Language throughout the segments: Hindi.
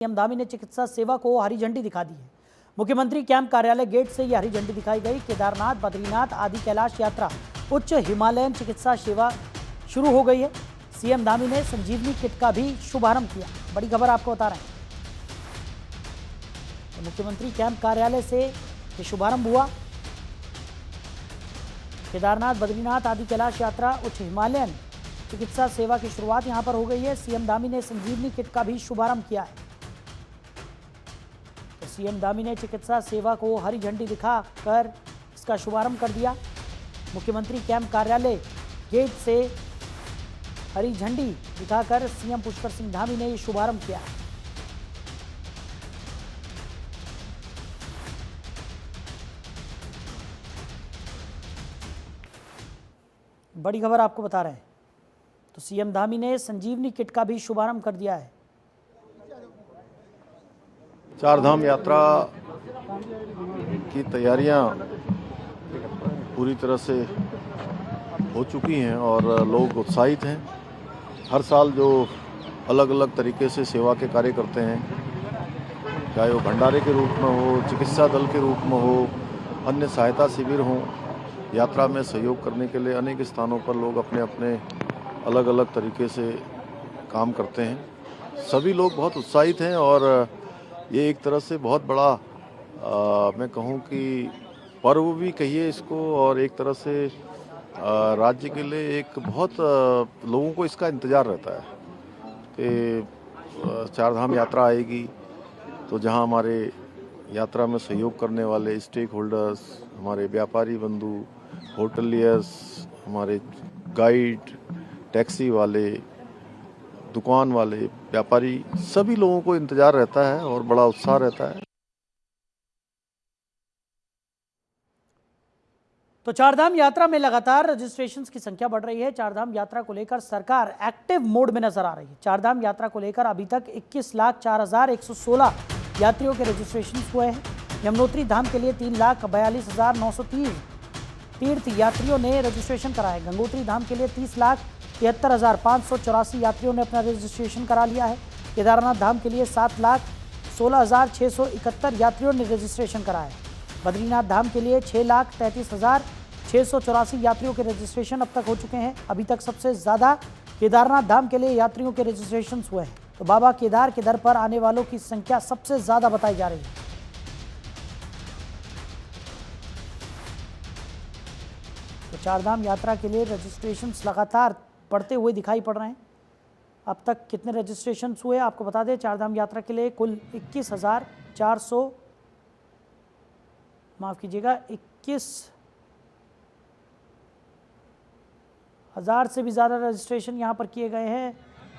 सीएम धामी ने चिकित्सा सेवा को हरी झंडी दिखा दी है। मुख्यमंत्री कैंप कार्यालय गेट से ये हरी झंडी दिखाई गई। केदारनाथ, बद्रीनाथ आदि कैलाश यात्रा उच्च हिमालयन चिकित्सा सेवा शुरू हो गई है। सीएम धामी ने संजीवनी किट का भी शुभारंभ किया। बड़ी खबर आपको बता रहे हैं। तो मुख्यमंत्री कैंप कार्यालय से ये शुभारंभ हुआ। केदारनाथ, बद्रीनाथ आदि कैलाश यात्रा उच्च हिमालयन चिकित्सा सेवा की शुरुआत यहां पर हो गई है। सीएम धामी ने संजीवनी किट का भी शुभारंभ किया है। तो सीएम धामी ने चिकित्सा सेवा को हरी झंडी दिखाकर इसका शुभारंभ कर दिया। मुख्यमंत्री कैंप कार्यालय गेट से हरी झंडी दिखाकर सीएम पुष्कर सिंह धामी ने यह शुभारंभ किया। बड़ी खबर आपको बता रहे हैं। तो सीएम धामी ने संजीवनी किट का भी शुभारंभ कर दिया है। चारधाम यात्रा की तैयारियां पूरी तरह से हो चुकी हैं और लोग उत्साहित हैं। हर साल जो अलग अलग तरीके से सेवा के कार्य करते हैं, चाहे वो भंडारे के रूप में हो, चिकित्सा दल के रूप में हो, अन्य सहायता शिविर हों, यात्रा में सहयोग करने के लिए अनेक स्थानों पर लोग अपने अपने अलग अलग तरीके से काम करते हैं। सभी लोग बहुत उत्साहित हैं और ये एक तरह से बहुत बड़ा मैं कहूँ कि पर्व भी कहिए इसको, और एक तरह से राज्य के लिए एक बहुत लोगों को इसका इंतज़ार रहता है कि चारधाम यात्रा आएगी तो जहाँ हमारे यात्रा में सहयोग करने वाले स्टेक होल्डर्स, हमारे व्यापारी बंधु, होटलियर्स, हमारे गाइड, टैक्सी वाले, दुकान वाले, व्यापारी, सभी लोगों को इंतजार रहता है और बड़ा उत्साह रहता है। तो चारधाम यात्रा में लगातार रजिस्ट्रेशंस की संख्या बढ़ रही है। चारधाम यात्रा को लेकर सरकार एक्टिव मोड में नजर आ रही है। चारधाम यात्रा को लेकर अभी तक 21,04,116 यात्रियों के रजिस्ट्रेशन हुए हैं। यमुनोत्री धाम के लिए 3,42,930 तीर्थ यात्रियों ने रजिस्ट्रेशन कराया है। गंगोत्री धाम के लिए 30,73,584 यात्रियों ने अपना रजिस्ट्रेशन करा लिया है। केदारनाथ धाम के लिए 7,16,671 यात्रियों ने रजिस्ट्रेशन कराया है। बद्रीनाथ धाम के लिए 6,33,684 यात्रियों के रजिस्ट्रेशन अब तक हो चुके हैं। अभी तक सबसे ज़्यादा केदारनाथ धाम के लिए यात्रियों के रजिस्ट्रेशन हुए हैं। तो बाबा केदार के दर पर आने वालों की संख्या सबसे ज़्यादा बताई जा रही है। तो चारधाम यात्रा के लिए रजिस्ट्रेशंस लगातार बढ़ते हुए दिखाई पड़ रहे हैं। अब तक कितने रजिस्ट्रेशंस हुए आपको बता दें। चारधाम यात्रा के लिए कुल 21,000 से भी ज़्यादा रजिस्ट्रेशन यहाँ पर किए गए हैं।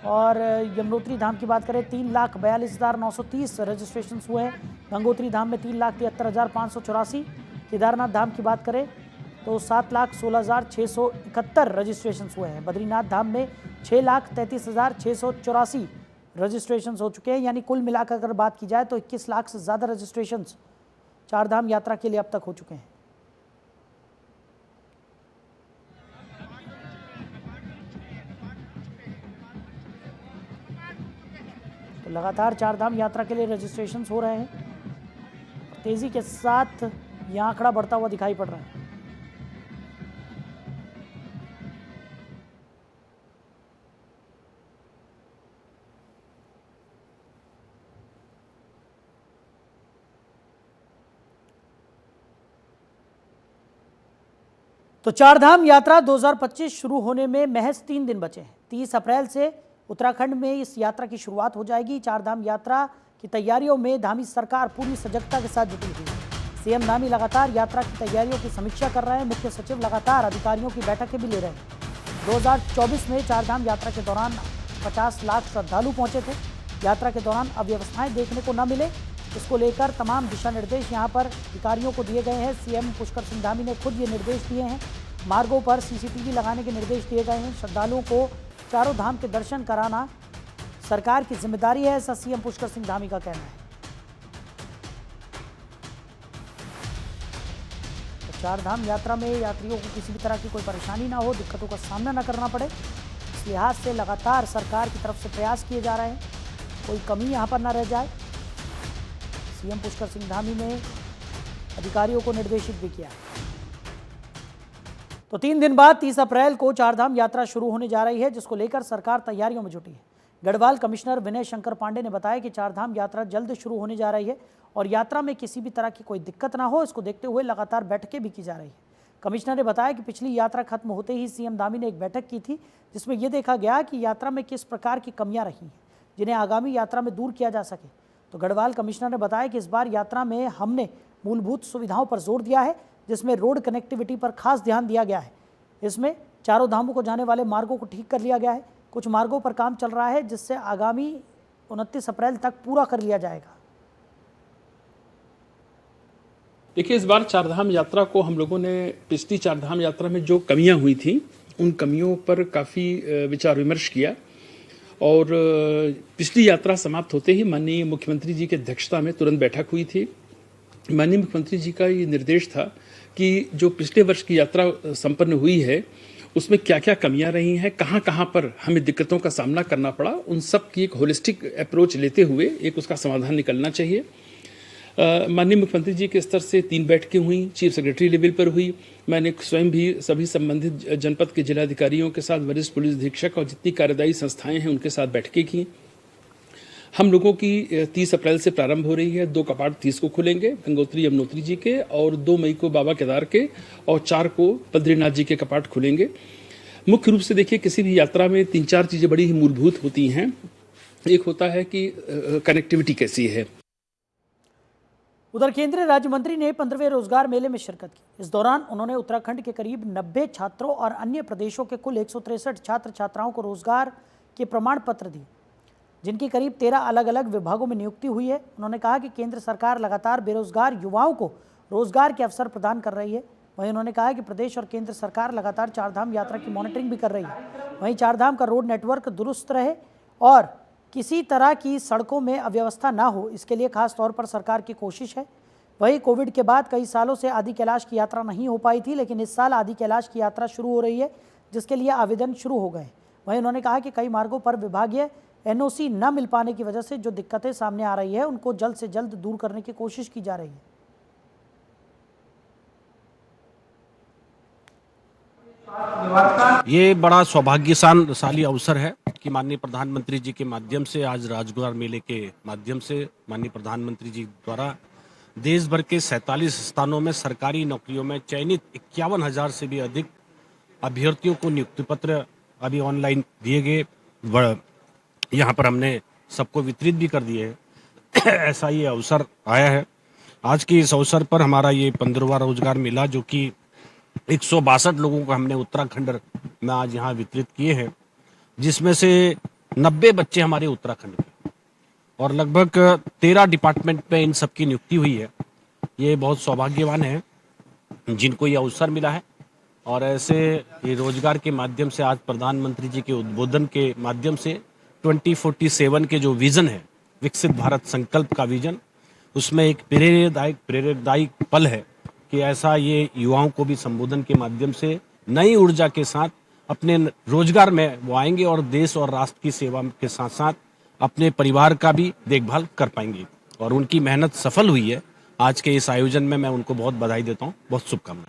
और यमुनोत्री धाम की बात करें 3,42,930 रजिस्ट्रेशन हुए हैं। गंगोत्री धाम में 3,73,584। केदारनाथ धाम की बात करें तो 7,16,671 रजिस्ट्रेशन हुए हैं। बद्रीनाथ धाम में 6,33,684 रजिस्ट्रेशन हो चुके हैं। यानी कुल मिलाकर अगर बात की जाए तो 21 लाख से ज़्यादा रजिस्ट्रेशन चारधाम यात्रा के लिए अब तक हो चुके हैं। तो लगातार चारधाम यात्रा के लिए रजिस्ट्रेशन हो रहे हैं। तेज़ी के साथ यह आंकड़ा बढ़ता हुआ दिखाई पड़ रहा है। तो चारधाम यात्रा 2025 शुरू होने में महज 3 दिन बचे हैं। 30 अप्रैल से उत्तराखंड में इस यात्रा की शुरुआत हो जाएगी। चारधाम यात्रा की तैयारियों में धामी सरकार पूरी सजगता के साथ जुटी हुई है। सीएम धामी लगातार यात्रा की तैयारियों की समीक्षा कर रहे हैं। मुख्य सचिव लगातार अधिकारियों की बैठकें भी ले रहे हैं। 2024 में चारधाम यात्रा के दौरान 50 लाख श्रद्धालु पहुंचे थे। यात्रा के दौरान अव्यवस्थाएं देखने को न मिले, इसको लेकर तमाम दिशा निर्देश यहां पर अधिकारियों को दिए गए हैं। सीएम पुष्कर सिंह धामी ने खुद ये निर्देश दिए हैं। मार्गों पर सीसीटीवी लगाने के निर्देश दिए गए हैं। श्रद्धालुओं को चारों धाम के दर्शन कराना सरकार की जिम्मेदारी है, ऐसा सीएम पुष्कर सिंह धामी का कहना है। तो चारधाम यात्रा में यात्रियों को किसी भी तरह की कोई परेशानी ना हो, दिक्कतों का सामना न करना पड़े, इस लिहाज से लगातार सरकार की तरफ से प्रयास किए जा रहे हैं। कोई कमी यहाँ पर न रह जाए। सीएम पुष्कर सिंह धामी ने अधिकारियों को निर्देशित भी किया। तो 3 दिन बाद 30 अप्रैल को चारधाम यात्रा शुरू होने जा रही है, जिसको लेकर सरकार तैयारियों में जुटी है। गढ़वाल कमिश्नर विनय शंकर पांडे ने बताया कि चारधाम यात्रा जल्द शुरू होने जा रही है और यात्रा में किसी भी तरह की कोई दिक्कत ना हो, इसको देखते हुए लगातार बैठकें भी की जा रही है। कमिश्नर ने बताया कि पिछली यात्रा खत्म होते ही सीएम धामी ने एक बैठक की थी, जिसमें यह देखा गया कि यात्रा में किस प्रकार की कमियां रही हैं, जिन्हें आगामी यात्रा में दूर किया जा सके। तो गढ़वाल कमिश्नर ने बताया कि इस बार यात्रा में हमने मूलभूत सुविधाओं पर जोर दिया है, जिसमें रोड कनेक्टिविटी पर खास ध्यान दिया गया है। इसमें चारों धामों को जाने वाले मार्गों को ठीक कर लिया गया है। कुछ मार्गों पर काम चल रहा है, जिससे आगामी 29 अप्रैल तक पूरा कर लिया जाएगा। देखिए, इस बार चारधाम यात्रा को हम लोगों ने पिछली चारधाम यात्रा में जो कमियां हुई थी, उन कमियों पर काफ़ी विचार विमर्श किया और पिछली यात्रा समाप्त होते ही माननीय मुख्यमंत्री जी की अध्यक्षता में तुरंत बैठक हुई थी। माननीय मुख्यमंत्री जी का ये निर्देश था कि जो पिछले वर्ष की यात्रा संपन्न हुई है, उसमें क्या क्या कमियां रही हैं, कहाँ कहाँ पर हमें दिक्कतों का सामना करना पड़ा, उन सब की एक होलिस्टिक अप्रोच लेते हुए एक उसका समाधान निकलना चाहिए। माननीय मुख्यमंत्री जी के स्तर से 3 बैठकें हुई, चीफ सेक्रेटरी लेवल पर हुई। मैंने स्वयं भी सभी संबंधित जनपद के जिलाधिकारियों के साथ, वरिष्ठ पुलिस अधीक्षक और जितनी कार्यदायी संस्थाएं हैं उनके साथ बैठकें की। हम लोगों की 30 अप्रैल से प्रारंभ हो रही है। 2 कपाट 30 को खुलेंगे गंगोत्री यमुनोत्री जी के, और 2 मई को बाबा केदार के, और 4 को बद्रीनाथ जी के कपाट खुलेंगे। मुख्य रूप से देखिए, किसी भी यात्रा में 3-4 चीज़ें बड़ी ही मूलभूत होती हैं। एक होता है कि कनेक्टिविटी कैसी है। उधर केंद्रीय राज्य मंत्री ने 15वें रोजगार मेले में शिरकत की। इस दौरान उन्होंने उत्तराखंड के करीब 90 छात्रों और अन्य प्रदेशों के कुल 163 छात्र छात्राओं को रोजगार के प्रमाण पत्र दिए, जिनकी करीब 13 अलग अलग विभागों में नियुक्ति हुई है। उन्होंने कहा कि केंद्र सरकार लगातार बेरोजगार युवाओं को रोजगार के अवसर प्रदान कर रही है। वहीं उन्होंने कहा कि प्रदेश और केंद्र सरकार लगातार चारधाम यात्रा की मॉनिटरिंग भी कर रही है। वहीं चारधाम का रोड नेटवर्क दुरुस्त रहे और किसी तरह की सड़कों में अव्यवस्था ना हो, इसके लिए खास तौर पर सरकार की कोशिश है। वहीं कोविड के बाद कई सालों से आदि कैलाश की यात्रा नहीं हो पाई थी, लेकिन इस साल आदि कैलाश की यात्रा शुरू हो रही है, जिसके लिए आवेदन शुरू हो गए। वहीं उन्होंने कहा कि कई मार्गों पर विभागीय एनओसी न मिल पाने की वजह से जो दिक्कतें सामने आ रही है, उनको जल्द से जल्द दूर करने की कोशिश की जा रही है। ये बड़ा सौभाग्यशाली अवसर है कि माननीय प्रधानमंत्री जी के माध्यम से, आज राजगुर मेले के माध्यम से माननीय प्रधानमंत्री जी द्वारा देश भर के 47 स्थानों में सरकारी नौकरियों में चयनित 51,000 से भी अधिक अभ्यर्थियों को नियुक्ति पत्र अभी ऑनलाइन दिए गए। यहाँ पर हमने सबको वितरित भी कर दिए हैं। ऐसा ये अवसर आया है। आज के इस अवसर पर हमारा ये 15वां रोजगार मेला, जो कि 162 लोगों को हमने उत्तराखंड में आज यहाँ वितरित किए हैं, जिसमें से 90 बच्चे हमारे उत्तराखंड के, और लगभग 13 डिपार्टमेंट में इन सबकी नियुक्ति हुई है। ये बहुत सौभाग्यवान है जिनको ये अवसर मिला है। और ऐसे ये रोजगार के माध्यम से आज प्रधानमंत्री जी के उद्बोधन के माध्यम से 2047 के जो विजन है, विकसित भारत संकल्प का विजन, उसमें एक प्रेरणादायक पल है कि ऐसा ये युवाओं को भी संबोधन के माध्यम से नई ऊर्जा के साथ अपने रोजगार में वो आएंगे और देश और राष्ट्र की सेवा के साथ साथ अपने परिवार का भी देखभाल कर पाएंगे। और उनकी मेहनत सफल हुई है। आज के इस आयोजन में मैं उनको बहुत बधाई देता हूँ, बहुत शुभकामनाएं।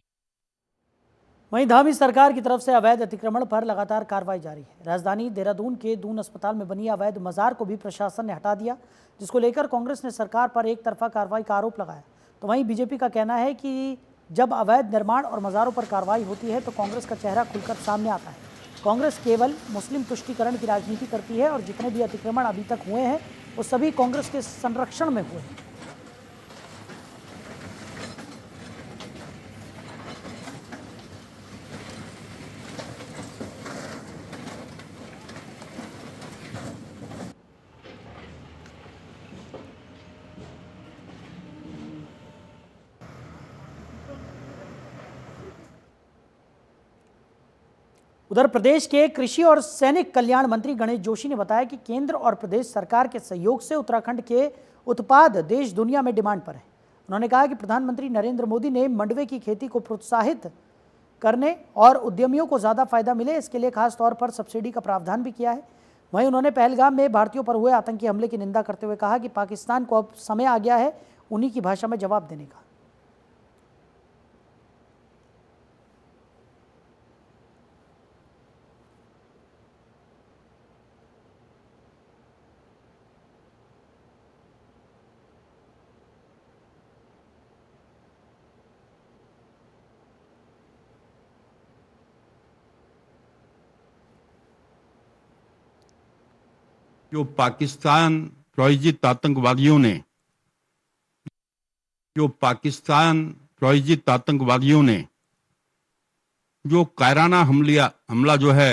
वहीं धामी सरकार की तरफ से अवैध अतिक्रमण पर लगातार कार्रवाई जारी है। राजधानी देहरादून के दून अस्पताल में बनी अवैध मजार को भी प्रशासन ने हटा दिया, जिसको लेकर कांग्रेस ने सरकार पर एक तरफा कार्रवाई का आरोप लगाया। तो वहीं बीजेपी का कहना है कि जब अवैध निर्माण और मज़ारों पर कार्रवाई होती है तो कांग्रेस का चेहरा खुलकर सामने आता है। कांग्रेस केवल मुस्लिम तुष्टीकरण की राजनीति करती है और जितने भी अतिक्रमण अभी तक हुए हैं वो सभी कांग्रेस के संरक्षण में हुए हैं। उधर प्रदेश के कृषि और सैनिक कल्याण मंत्री गणेश जोशी ने बताया कि केंद्र और प्रदेश सरकार के सहयोग से उत्तराखंड के उत्पाद देश दुनिया में डिमांड पर है। उन्होंने कहा कि प्रधानमंत्री नरेंद्र मोदी ने मंडवे की खेती को प्रोत्साहित करने और उद्यमियों को ज़्यादा फायदा मिले, इसके लिए खास तौर पर सब्सिडी का प्रावधान भी किया है। वहीं उन्होंने पहलगाम में भारतीयों पर हुए आतंकी हमले की निंदा करते हुए कहा कि पाकिस्तान को अब समय आ गया है उन्हीं की भाषा में जवाब देने का। जो पाकिस्तान प्रायोजित आतंकवादियों ने जो कायराना हमला जो है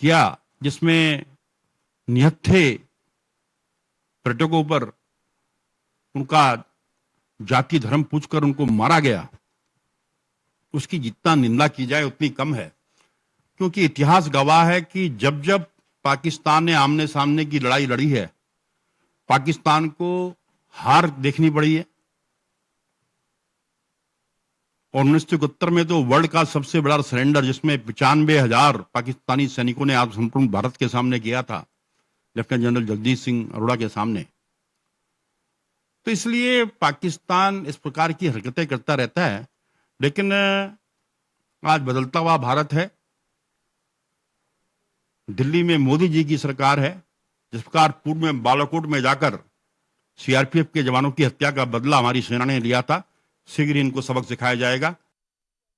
किया, जिसमें निहत्थे पर्यटकों पर उनका जाति धर्म पूछकर उनको मारा गया, उसकी जितना निंदा की जाए उतनी कम है। क्योंकि इतिहास गवाह है कि जब जब पाकिस्तान ने आमने सामने की लड़ाई लड़ी है, पाकिस्तान को हार देखनी पड़ी है। और 1971 में तो वर्ल्ड का सबसे बड़ा सरेंडर, जिसमें 95,000 पाकिस्तानी सैनिकों ने आत्मसमर्पण भारत के सामने किया था, लेफ्टिनेंट जनरल जगदीश सिंह अरोड़ा के सामने। तो इसलिए पाकिस्तान इस प्रकार की हरकतें करता रहता है। लेकिन आज बदलता हुआ भारत है, दिल्ली में मोदी जी की सरकार है। जिस प्रकार पूर्व में बालाकोट में जाकर सीआरपीएफ के जवानों की हत्या का बदला हमारी सेना ने लिया था, शीघ्र इनको सबक सिखाया जाएगा।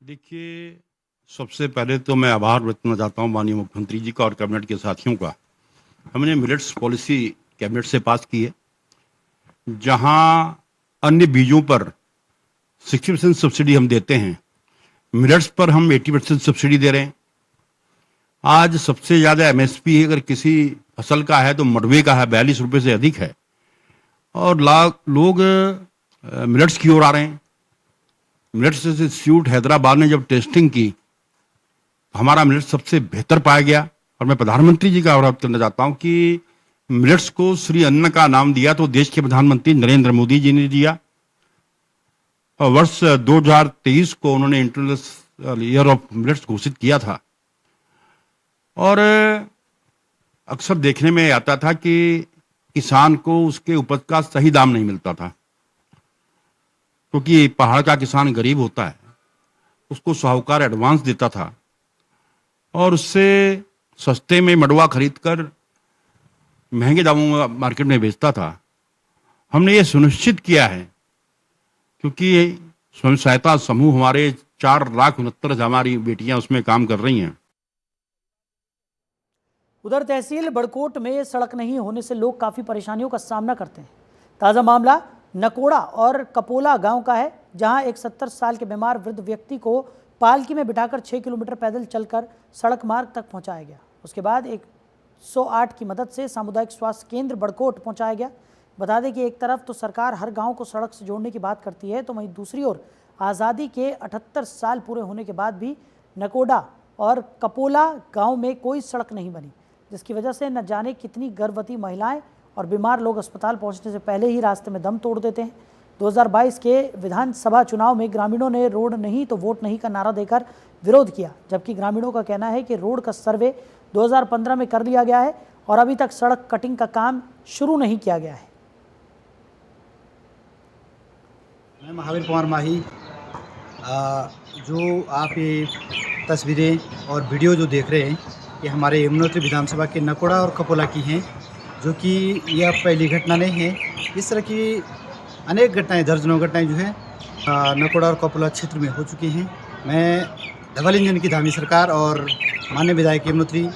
देखिए, सबसे पहले तो मैं आभार व्यक्त करना चाहता हूं माननीय मुख्यमंत्री जी का और कैबिनेट के साथियों का। हमने मिलेट्स पॉलिसी कैबिनेट से पास की है, जहां अन्य बीजों पर 60% सब्सिडी हम देते हैं, मिलेट्स पर हम 80% सब्सिडी दे रहे हैं। आज सबसे ज्यादा एमएसपी अगर किसी फसल का है तो मडवे का है, 42 रुपए से अधिक है। और लोग मिलेट्स की ओर आ रहे हैं। मिलेट्स इंस्टीट्यूट हैदराबाद ने जब टेस्टिंग की, हमारा मिलेट्स सबसे बेहतर पाया गया। और मैं प्रधानमंत्री जी का आभार करना चाहता हूं कि मिलेट्स को श्री अन्न का नाम दिया तो देश के प्रधानमंत्री नरेंद्र मोदी जी ने दिया। और वर्ष 2023 को उन्होंने इंटरनेशनल ईयर ऑफ मिलेट्स घोषित किया था। और अक्सर देखने में आता था कि किसान को उसके उपज का सही दाम नहीं मिलता था, क्योंकि पहाड़ का किसान गरीब होता है, उसको साहूकार एडवांस देता था और उससे सस्ते में मडवा खरीदकर महंगे दामों में मार्केट में बेचता था। हमने ये सुनिश्चित किया है, क्योंकि स्वयं सहायता समूह हमारे 4,69,000 हमारी बेटियां उसमें काम कर रही हैं। उधर तहसील बड़कोट में सड़क नहीं होने से लोग काफ़ी परेशानियों का सामना करते हैं। ताज़ा मामला नकोड़ा और कपोला गांव का है, जहां एक 70 साल के बीमार वृद्ध व्यक्ति को पालकी में बिठाकर 6 किलोमीटर पैदल चलकर सड़क मार्ग तक पहुंचाया गया। उसके बाद 108 की मदद से सामुदायिक स्वास्थ्य केंद्र बड़कोट पहुंचाया गया। बता दें कि एक तरफ तो सरकार हर गाँव को सड़क से जोड़ने की बात करती है, तो वहीं दूसरी ओर आज़ादी के 78 साल पूरे होने के बाद भी नकोड़ा और कपोला गाँव में कोई सड़क नहीं बनी, जिसकी वजह से न जाने कितनी गर्भवती महिलाएं और बीमार लोग अस्पताल पहुंचने से पहले ही रास्ते में दम तोड़ देते हैं। 2022 के विधानसभा चुनाव में ग्रामीणों ने रोड नहीं तो वोट नहीं का नारा देकर विरोध किया, जबकि ग्रामीणों का कहना है कि रोड का सर्वे 2015 में कर लिया गया है और अभी तक सड़क कटिंग का काम शुरू नहीं किया गया है। मैं महावीर कुमार माही। जो आप ये तस्वीरें और वीडियो जो देख रहे हैं, ये हमारे यमुनोत्री विधानसभा के नकोड़ा और कपोला की हैं, जो कि यह पहली घटना नहीं है। इस तरह की अनेक घटनाएं, दर्जनों घटनाएं जो है नकोड़ा और कपोला क्षेत्र में हो चुकी हैं। मैं डबल इंजन की धामी सरकार और माननीय विधायक यमुनोत्री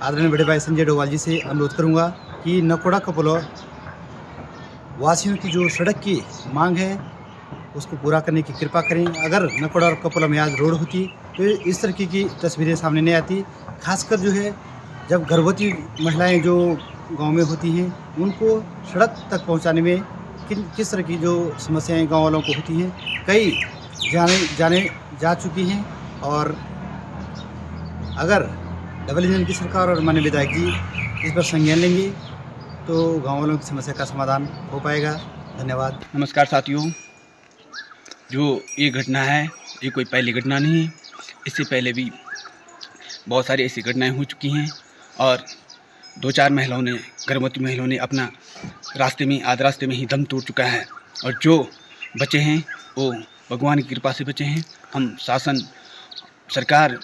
आदरणीय बड़े भाई संजय डोभाल जी से अनुरोध करूंगा कि नकोड़ा कपोला वासियों की जो सड़क की मांग है उसको पूरा करने की कृपा करें। अगर नकोड़ा और कपोला में आज रोड होती तो इस तरह की तस्वीरें सामने नहीं आती। खासकर जो है जब गर्भवती महिलाएं जो गांव में होती हैं, उनको सड़क तक पहुंचाने में किस तरह की जो समस्याएं गांव वालों को होती हैं, कई जाने जा चुकी हैं। और अगर डबल इंजन की सरकार और माननीय विधायक जी इस पर संज्ञान लेंगे तो गांव वालों की समस्या का समाधान हो पाएगा। धन्यवाद। नमस्कार साथियों, जो ये घटना है ये कोई पहली घटना नहीं है। इससे पहले भी बहुत सारी ऐसी घटनाएं हो चुकी हैं और 2-4 महिलाओं ने, गर्भवती महिलाओं ने अपना रास्ते में, आध रास्ते में ही दम तोड़ चुका है। और जो बचे हैं वो भगवान की कृपा से बचे हैं। हम शासन, सरकार,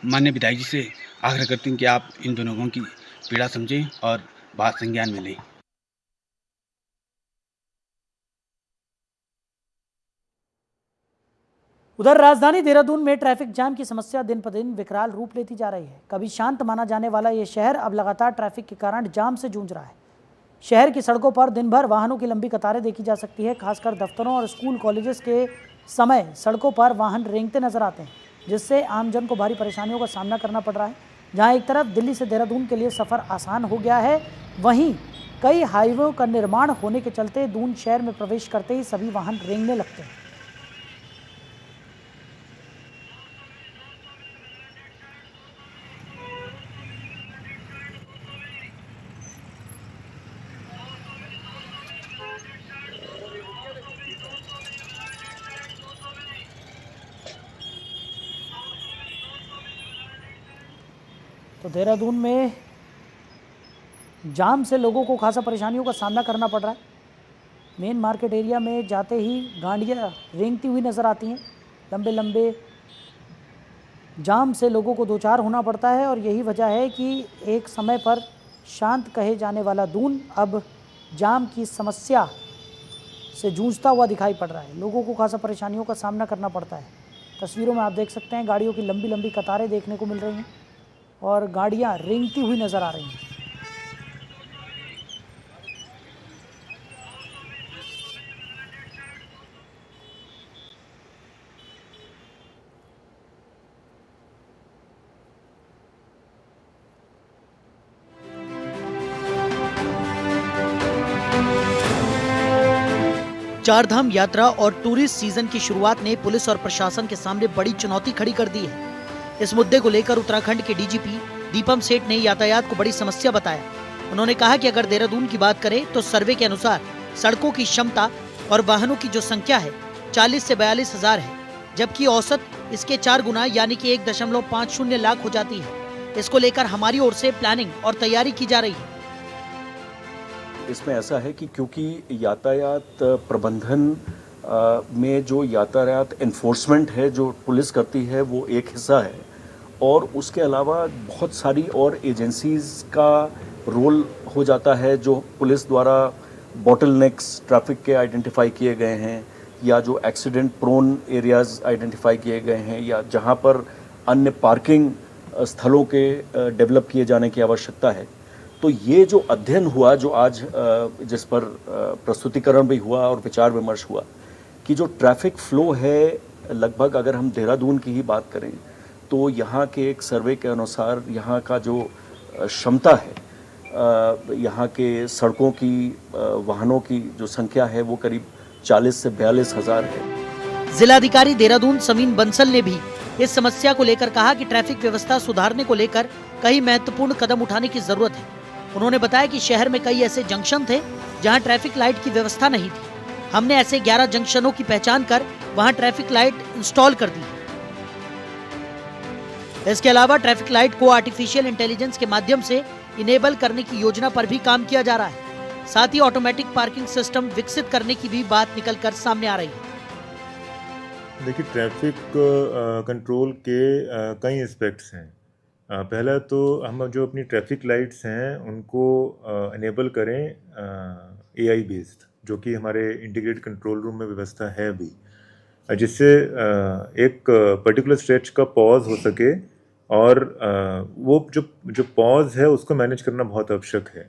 माननीय विधायक जी से आग्रह करते हैं कि आप इन दोनों लोगों की पीड़ा समझें और बात संज्ञान में लें। उधर राजधानी देहरादून में ट्रैफिक जाम की समस्या दिन पर दिन विकराल रूप लेती जा रही है। कभी शांत माना जाने वाला ये शहर अब लगातार ट्रैफिक के कारण जाम से जूझ रहा है। शहर की सड़कों पर दिन भर वाहनों की लंबी कतारें देखी जा सकती है। खासकर दफ्तरों और स्कूल कॉलेजेस के समय सड़कों पर वाहन रेंगते नजर आते हैं, जिससे आमजन को भारी परेशानियों का सामना करना पड़ रहा है। जहाँ एक तरफ दिल्ली से देहरादून के लिए सफ़र आसान हो गया है, वहीं कई हाईवे का निर्माण होने के चलते दून शहर में प्रवेश करते ही सभी वाहन रेंगने लगते हैं। तो देहरादून में जाम से लोगों को खासा परेशानियों का सामना करना पड़ रहा है। मेन मार्केट एरिया में जाते ही गाड़ियाँ रेंगती हुई नज़र आती हैं। लंबे लंबे जाम से लोगों को दो चार होना पड़ता है और यही वजह है कि एक समय पर शांत कहे जाने वाला दून अब जाम की समस्या से जूझता हुआ दिखाई पड़ रहा है। लोगों को खासा परेशानियों का सामना करना पड़ता है। तस्वीरों में आप देख सकते हैं गाड़ियों की लंबी लंबी कतारें देखने को मिल रही हैं और गाड़ियां रेंगती हुई नज़र आ रही हैं। चारधाम यात्रा और टूरिस्ट सीजन की शुरुआत ने पुलिस और प्रशासन के सामने बड़ी चुनौती खड़ी कर दी है। इस मुद्दे को लेकर उत्तराखंड के डीजीपी दीपम सेठ ने यातायात को बड़ी समस्या बताया। उन्होंने कहा कि अगर देहरादून की बात करें तो सर्वे के अनुसार सड़कों की क्षमता और वाहनों की जो संख्या है 40 से 42 हजार है, जबकि औसत इसके 4 गुना यानी कि 1.50 लाख हो जाती है। इसको लेकर हमारी ओर से प्लानिंग और तैयारी की जा रही है। इसमें ऐसा है कि क्योंकि यातायात प्रबंधन में जो यातायात एनफोर्समेंट है जो पुलिस करती है वो एक हिस्सा है, और उसके अलावा बहुत सारी और एजेंसीज का रोल हो जाता है जो पुलिस द्वारा बॉटलनेक्स ट्रैफिक के आइडेंटिफाई किए गए हैं या जो एक्सीडेंट प्रोन एरियाज आइडेंटिफाई किए गए हैं या जहां पर अन्य पार्किंग स्थलों के डेवलप किए जाने की आवश्यकता है। तो ये जो अध्ययन हुआ, जो आज जिस पर प्रस्तुतिकरण भी हुआ और विचार विमर्श हुआ कि जो ट्रैफिक फ्लो है, लगभग अगर हम देहरादून की ही बात करें तो यहाँ के एक सर्वे के अनुसार यहाँ का जो क्षमता है, यहाँ के सड़कों की वाहनों की जो संख्या है वो करीब 40 से 42 हजार है। जिलाधिकारी देहरादून समीन बंसल ने भी इस समस्या को लेकर कहा कि ट्रैफिक व्यवस्था सुधारने को लेकर कई महत्वपूर्ण कदम उठाने की जरूरत है। उन्होंने बताया कि शहर में कई ऐसे जंक्शन थे जहां ट्रैफिक लाइट की व्यवस्था नहीं थी। हमने ऐसे 11 जंक्शनों की पहचान कर वहां ट्रैफिक लाइट इंस्टॉल कर दी। इसके अलावा ट्रैफिक लाइट को आर्टिफिशियल इंटेलिजेंस के माध्यम से इनेबल करने की योजना पर भी काम किया जा रहा है। साथ ही ऑटोमेटिक पार्किंग सिस्टम विकसित करने की भी बात निकलकर सामने आ रही है। देखिए, ट्रैफिक कंट्रोल के कई एस्पेक्ट्स हैं। पहला तो हम जो अपनी ट्रैफिक लाइट्स हैं उनको इनेबल करें AI बेस्ड, जो कि हमारे इंटीग्रेटेड कंट्रोल रूम में व्यवस्था है अभी, जिससे एक पर्टिकुलर स्ट्रेच का पॉज हो सके और वो जो पॉज है उसको मैनेज करना बहुत आवश्यक है।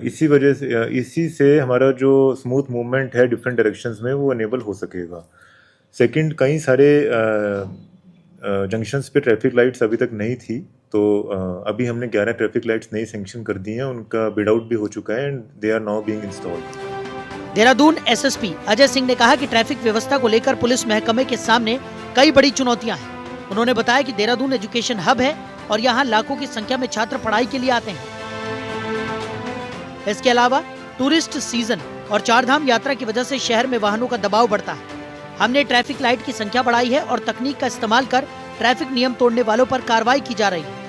इसी वजह से इसी से हमारा जो स्मूथ मूवमेंट है डिफरेंट डायरेक्शंस में वो इनेबल हो सकेगा। सेकंड, कई सारे जंक्शंस पे ट्रैफिक लाइट्स अभी तक नहीं थी, तो अभी हमने 11 ट्रैफिक लाइट्स नई सैंक्शन कर दी हैं, उनका बिड आउट भी हो चुका है and they are now being installed. Dehradun SSP Ajay Singh ने कहा कि ट्रैफिक व्यवस्था को लेकर पुलिस महकमे के सामने कई बड़ी चुनौतियां हैं। उन्होंने बताया कि देहरादून एजुकेशन हब है और यहाँ लाखों की संख्या में छात्र पढ़ाई के लिए आते हैं। इसके अलावा टूरिस्ट सीजन और चारधाम यात्रा की वजह से शहर में वाहनों का दबाव बढ़ता है। हमने ट्रैफिक लाइट की संख्या बढ़ाई है और तकनीक का इस्तेमाल कर ट्रैफिक नियम तोड़ने वालों पर कार्रवाई की जा रही है।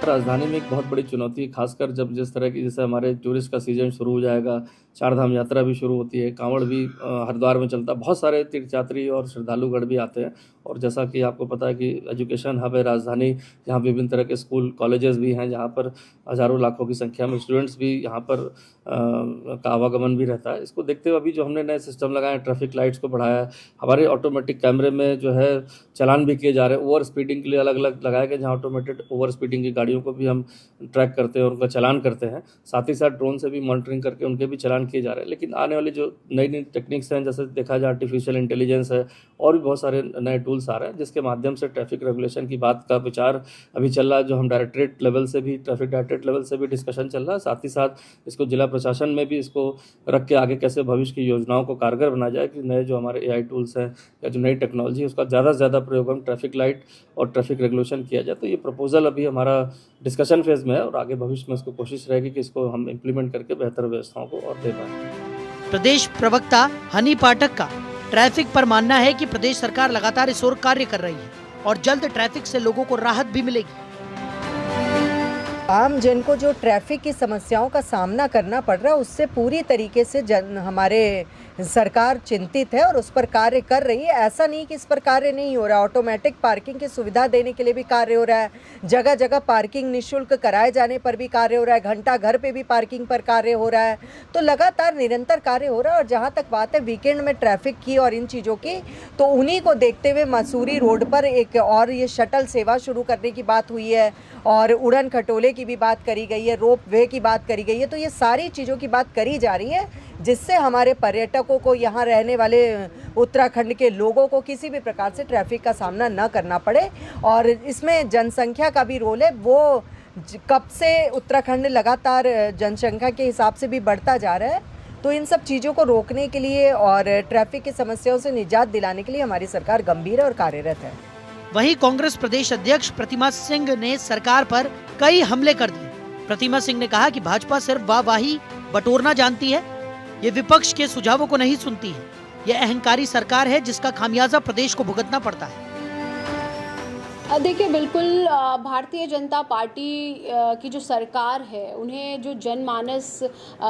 राजधानी में एक बहुत बड़ी चुनौती है, खासकर जब जिस तरह की जैसे हमारे टूरिस्ट का सीजन शुरू हो जाएगा, चारधाम यात्रा भी शुरू होती है, कांवड़ भी हरिद्वार में चलता है, बहुत सारे तीर्थयात्री और श्रद्धालुगण भी आते हैं। और जैसा कि आपको पता है कि एजुकेशन हब है राजधानी, यहाँ विभिन्न तरह के स्कूल कॉलेजेस भी हैं, जहाँ पर हज़ारों लाखों की संख्या में स्टूडेंट्स भी यहाँ पर का आवागमन भी रहता है। इसको देखते हुए अभी जो हमने नए सिस्टम लगाए, ट्रैफिक लाइट्स को बढ़ाया है, हमारे ऑटोमेटिक कैमरे में जो है चालान भी किए जा रहे हैं। ओवर स्पीडिंग के लिए अलग अलग लगाए गए, जहाँ ऑटोमेटेड ओवर स्पीडिंग की गाड़ियों को भी हम ट्रैक करते हैं और उनका चालान करते हैं। साथ ही साथ ड्रोन से भी मॉनिटरिंग करके उनके भी चालान किए जा रहे हैं। लेकिन आने वाली जो नई नई टेक्निक्स हैं, जैसे देखा जाए आर्टिफिशियल इंटेलिजेंस है और भी बहुत सारे नए टूल्स आ रहे हैं, जिसके माध्यम से ट्रैफिक रेगुलेशन की बात का विचार अभी चल रहा है। जो हम डायरेक्टरेट लेवल से भी, ट्रैफिक डायरेक्टरेट लेवल से भी डिस्कशन चल रहा है। साथ ही साथ इसको जिला प्रशासन में भी इसको रख के आगे कैसे भविष्य की योजनाओं को कारगर बना जाए कि नए जो हमारे AI टूल्स हैं या जो नई टेक्नोलॉजी है उसका ज़्यादा से ज़्यादा प्रयोग हम ट्रैफिक लाइट और ट्रैफिक रेगुलेशन किया जाए। तो ये प्रपोजल अभी हमारा डिस्कशन फेज में है और आगे भविष्य में इसको कोशिश रहेगी कि इसको हम इम्प्लीमेंट करके बेहतर व्यवस्थाओं को और दे पाएँ। प्रदेश प्रवक्ता हनी पाठक का ट्रैफिक पर मानना है कि प्रदेश सरकार लगातार इस ओर कार्य कर रही है और जल्द ट्रैफिक से लोगों को राहत भी मिलेगी। आम जन को जो ट्रैफिक की समस्याओं का सामना करना पड़ रहा है उससे पूरी तरीके से हमारे सरकार चिंतित है और उस पर कार्य कर रही है। ऐसा नहीं कि इस पर कार्य नहीं हो रहा, ऑटोमेटिक पार्किंग की सुविधा देने के लिए भी कार्य हो रहा है, जगह जगह पार्किंग निःशुल्क कराए जाने पर भी कार्य हो रहा है, घंटा घर पे भी पार्किंग पर कार्य हो रहा है। तो लगातार निरंतर कार्य हो रहा है। और जहाँ तक बात है वीकेंड में ट्रैफिक की और इन चीज़ों की, तो उन्हीं को देखते हुए मसूरी रोड पर एक और ये शटल सेवा शुरू करने की बात हुई है और उड़न खटोले की भी बात करी गई है, रोप वे की बात करी गई है। तो ये सारी चीज़ों की बात करी जा रही है जिससे हमारे पर्यटकों को, यहाँ रहने वाले उत्तराखंड के लोगों को किसी भी प्रकार से ट्रैफिक का सामना न करना पड़े। और इसमें जनसंख्या का भी रोल है। वो कब से उत्तराखंड लगातार जनसंख्या के हिसाब से भी बढ़ता जा रहा है। तो इन सब चीज़ों को रोकने के लिए और ट्रैफिक की समस्याओं से निजात दिलाने के लिए हमारी सरकार गंभीर और कार्यरत है। वहीं कांग्रेस प्रदेश अध्यक्ष प्रतिमा सिंह ने सरकार पर कई हमले कर दिए। प्रतिमा सिंह ने कहा कि भाजपा सिर्फ वाहवाही बटोरना जानती है, ये विपक्ष के सुझावों को नहीं सुनती है। ये अहंकारी सरकार है जिसका खामियाजा प्रदेश को भुगतना पड़ता है। देखिए, बिल्कुल भारतीय जनता पार्टी की जो सरकार है, उन्हें जो जनमानस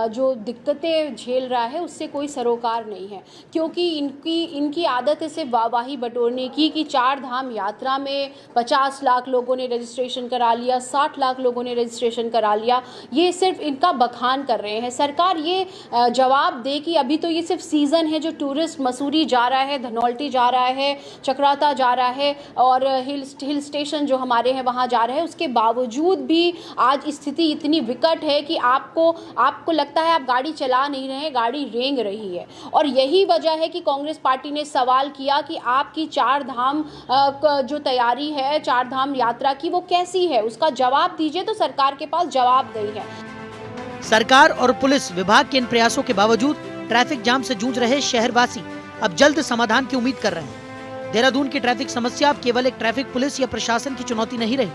जो दिक्कतें झेल रहा है उससे कोई सरोकार नहीं है, क्योंकि इनकी आदत है सिर्फ वाहवाही बटोरने की कि चार धाम यात्रा में 50 लाख लोगों ने रजिस्ट्रेशन करा लिया, 60 लाख लोगों ने रजिस्ट्रेशन करा लिया। ये सिर्फ इनका बखान कर रहे हैं। सरकार ये जवाब दे कि अभी तो ये सिर्फ सीज़न है, जो टूरिस्ट मसूरी जा रहा है, धनौल्टी जा रहा है, चक्राता जा रहा है और हिल स्टेशन जो हमारे हैं वहाँ जा रहे हैं। उसके बावजूद भी आज स्थिति इतनी विकट है कि आपको लगता है आप गाड़ी चला नहीं रहे हैं, गाड़ी रेंग रही है। और यही वजह है कि कांग्रेस पार्टी ने सवाल किया कि आपकी चार धाम जो तैयारी है, चार धाम यात्रा की, वो कैसी है, उसका जवाब दीजिए। तो सरकार के पास जवाब नहीं है। सरकार और पुलिस विभाग के इन प्रयासों के बावजूद ट्रैफिक जाम से जूझ रहे शहरवासी अब जल्द समाधान की उम्मीद कर रहे हैं। देहरादून की ट्रैफिक समस्या अब केवल एक ट्रैफिक पुलिस या प्रशासन की चुनौती नहीं रही,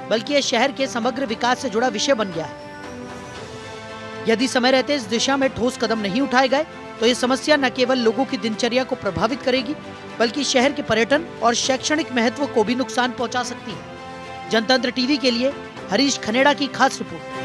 बल्कि यह शहर के समग्र विकास से जुड़ा विषय बन गया है। यदि समय रहते इस दिशा में ठोस कदम नहीं उठाए गए तो ये समस्या न केवल लोगों की दिनचर्या को प्रभावित करेगी, बल्कि शहर के पर्यटन और शैक्षणिक महत्व को भी नुकसान पहुंचा सकती है। जनतंत्र टीवी के लिए हरीश खनेड़ा की खास रिपोर्ट।